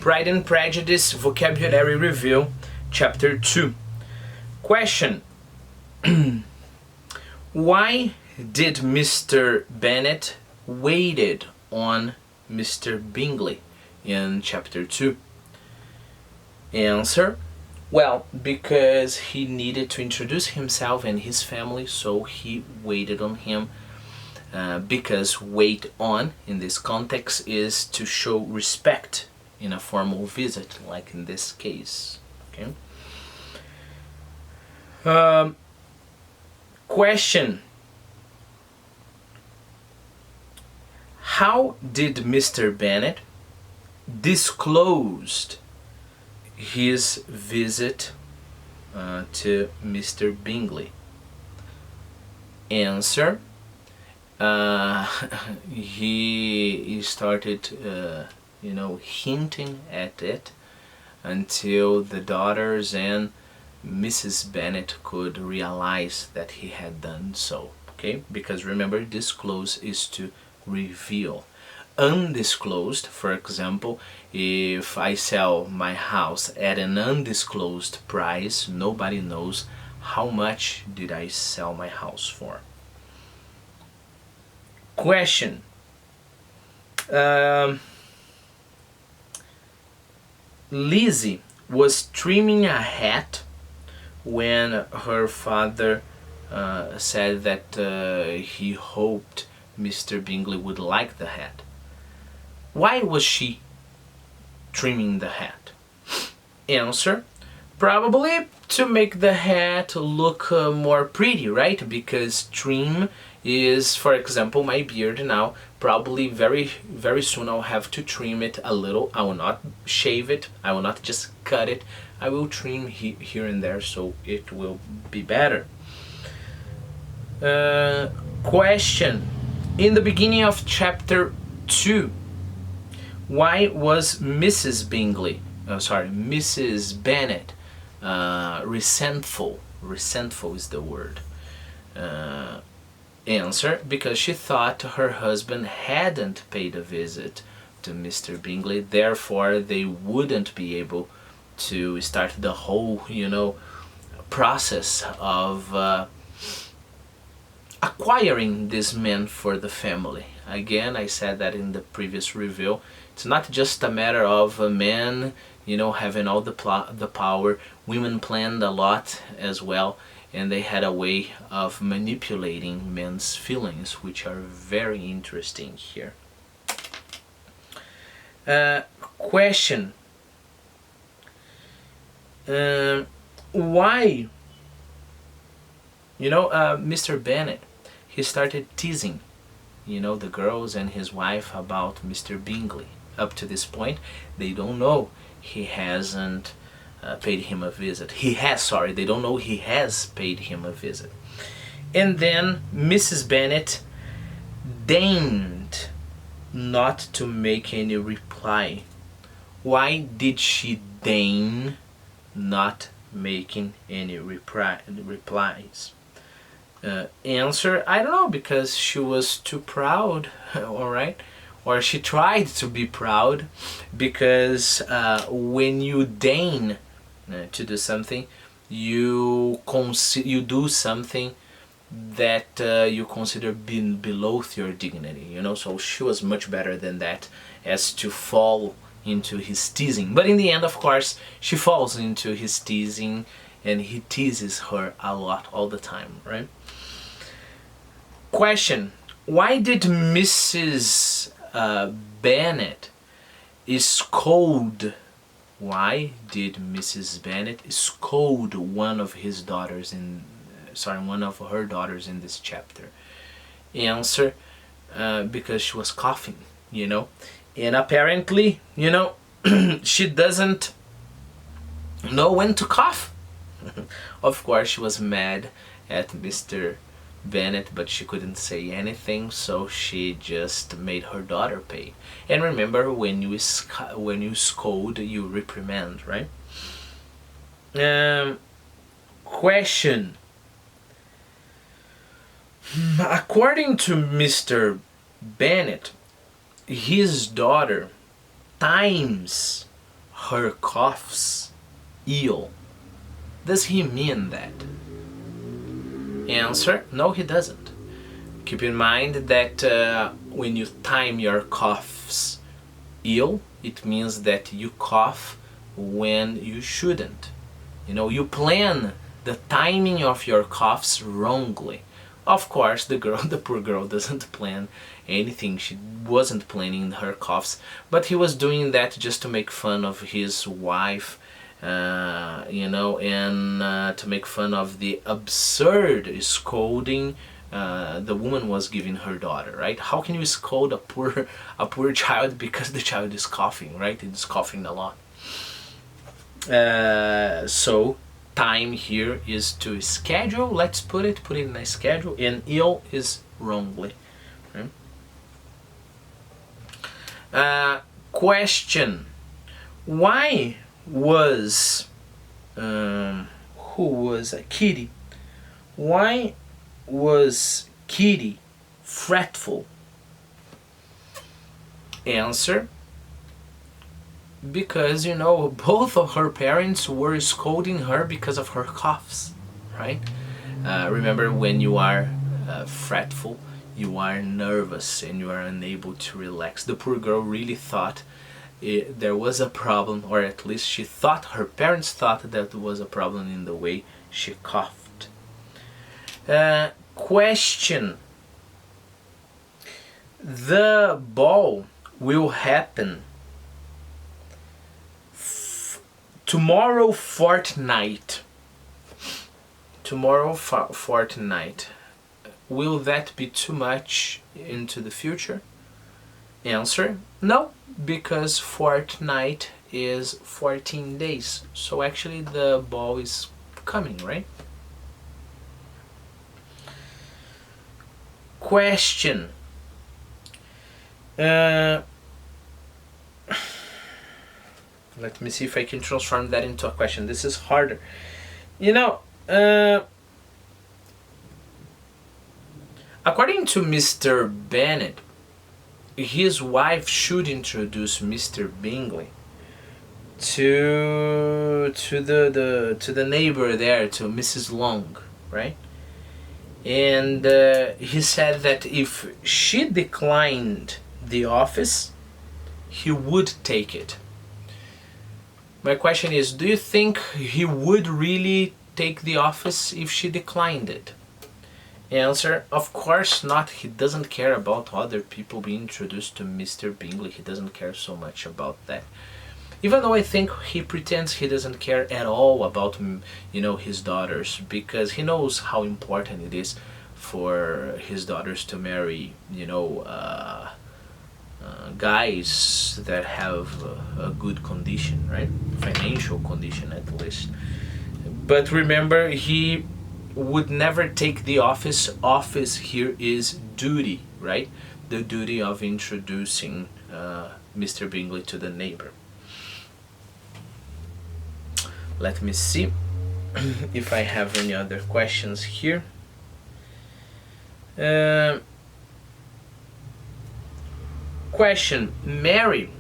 Pride and Prejudice Vocabulary Review, Chapter 2. Question. Why did Mr. Bennet waited on Mr. Bingley in Chapter 2? Answer. Well, because he needed to introduce himself and his family, so he waited on him. Because wait on in this context is to show respect in a formal visit, like in this case. Okay. Question. How did Mr. Bennet disclose his visit to Mr. Bingley? Answer. He started, hinting at it until the daughters and Mrs. Bennet could realize that he had done so. Okay, because remember, disclose is to reveal. Undisclosed, for example, if I sell my house at an undisclosed price, nobody knows how much did I sell my house for. Question. Lizzie was trimming a hat when her father said that he hoped Mr. Bingley would like the hat. Why was she trimming the hat? Answer. Probably to make the hat look more pretty, right? Because trim is, for example, my beard now. Probably very soon I'll have to trim it a little. I will not shave it. I will not just cut it. I will trim here and there so it will be better. Question. In the beginning of chapter 2, why was Mrs. Bennet resentful? Resentful is the word. Answer. Because she thought her husband hadn't paid a visit to Mr. Bingley, therefore they wouldn't be able to start the whole, process of acquiring this man for the family. Again, I said that in the previous review. It's not just a matter of a man, having all the power. Women planned a lot as well, and they had a way of manipulating men's feelings, which are very interesting here. Question. Why? Mr. Bennet, he started teasing, the girls and his wife about Mr. Bingley. Up to this point, they don't know he hasn't paid him a visit. They don't know he has paid him a visit. And then Mrs. Bennet deigned not to make any reply. Why did she deign not making any replies? Answer, I don't know, because she was too proud, alright? Or she tried to be proud, because when you deign to do something, you do something that you consider being below your dignity, so she was much better than that, as to fall into his teasing. But in the end, of course, she falls into his teasing, and he teases her a lot all the time, right? Question. Why did Mrs. Bennet scold? Why did Mrs. Bennet scold one of her daughters in this chapter? Answer. Because she was coughing, and apparently, she doesn't know when to cough. Of course, she was mad at Mr. Bennet, but she couldn't say anything, so she just made her daughter pay. And remember, when you scold, you reprimand, right? Question. According to Mr. Bennet, his daughter times her coughs ill. Does he mean that? Answer, no, he doesn't. Keep in mind that when you time your coughs ill, it means that you cough when you shouldn't. You plan the timing of your coughs wrongly. Of course, the poor girl doesn't plan anything. She wasn't planning her coughs, but he was doing that just to make fun of his wife, and to make fun of the absurd scolding the woman was giving her daughter, right? How can you scold a poor child because the child is coughing, right? It's coughing a lot. So time here is to schedule. Let's put it in a schedule, and ill is wrongly. Okay? Question: why was Kitty? Why was Kitty fretful? Answer: because both of her parents were scolding her because of her coughs, right? Remember, when you are fretful, you are nervous and you are unable to relax. The poor girl really thought there was a problem, or at least she thought, her parents thought that there was a problem in the way she coughed. Question: the ball will happen tomorrow fortnight. Will that be too much into the future? Answer: no, because fortnight is 14 days. So actually the ball is coming, right? Question: let me see if I can transform that into a question. This is harder. According to Mr. Bennet, his wife should introduce Mr. Bingley to the neighbor there, to Mrs. Long, right? And he said that if she declined the office, he would take it. My question is, do you think he would really take the office if she declined it? Answer: of course not. He doesn't care about other people being introduced to Mr. Bingley. He doesn't care so much about that. Even though I think he pretends he doesn't care at all about his daughters, because he knows how important it is for his daughters to marry guys that have a good condition, right? Financial condition, at least. But remember, he would never take the office. Office here is duty, right? The duty of introducing Mr. Bingley to the neighbor. Let me see if I have any other questions here. Question: Mary,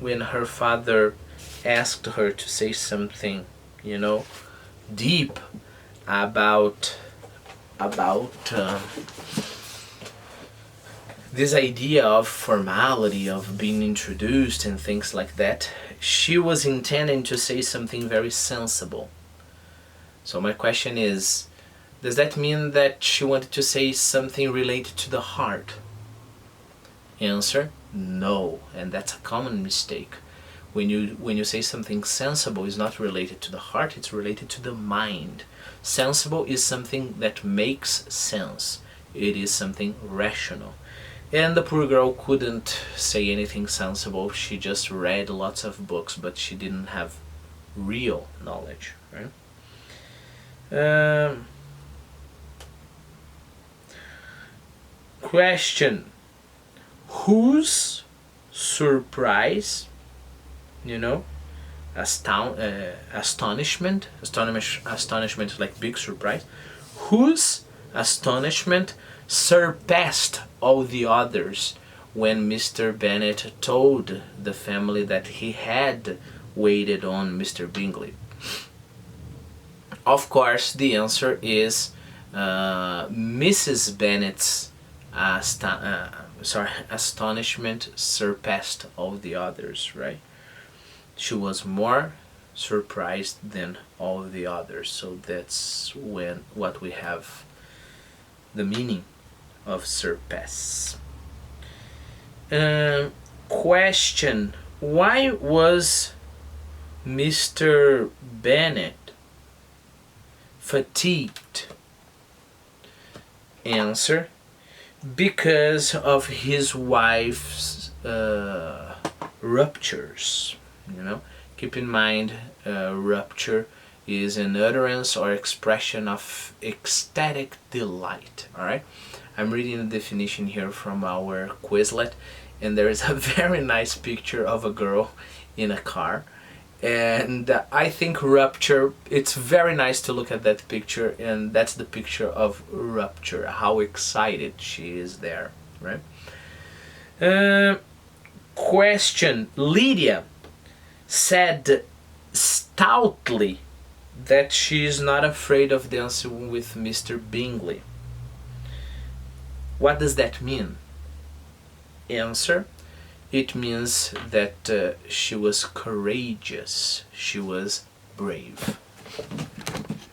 when her father asked her to say something, deep about this idea of formality, of being introduced and things like that, she was intending to say something very sensible. So my question is, does that mean that she wanted to say something related to the heart? Answer: no, and that's a common mistake. When you say something sensible, is not related to the heart, it's related to the mind. Sensible is something that makes sense. It is something rational. And the poor girl couldn't say anything sensible. She just read lots of books, but she didn't have real knowledge, right? Question: whose surprise, astonishment like big surprise, whose astonishment surpassed all the others when Mr. Bennet told the family that he had waited on Mr. Bingley? Of course, the answer is Mrs. Bennet's astonishment surpassed all the others, right? She was more surprised than all the others. So that's when what we have the meaning of surpass. Question: why was Mr. Bennet fatigued? Answer: because of his wife's ruptures. Keep in mind, rupture is an utterance or expression of ecstatic delight. All right, I'm reading the definition here from our Quizlet, and there is a very nice picture of a girl in a car. And I think rupture, it's very nice to look at that picture, and that's the picture of rupture, how excited she is there, right? Question: Lydia said stoutly that she is not afraid of dancing with Mr. Bingley. What does that mean? Answer: it means that she was courageous, she was brave.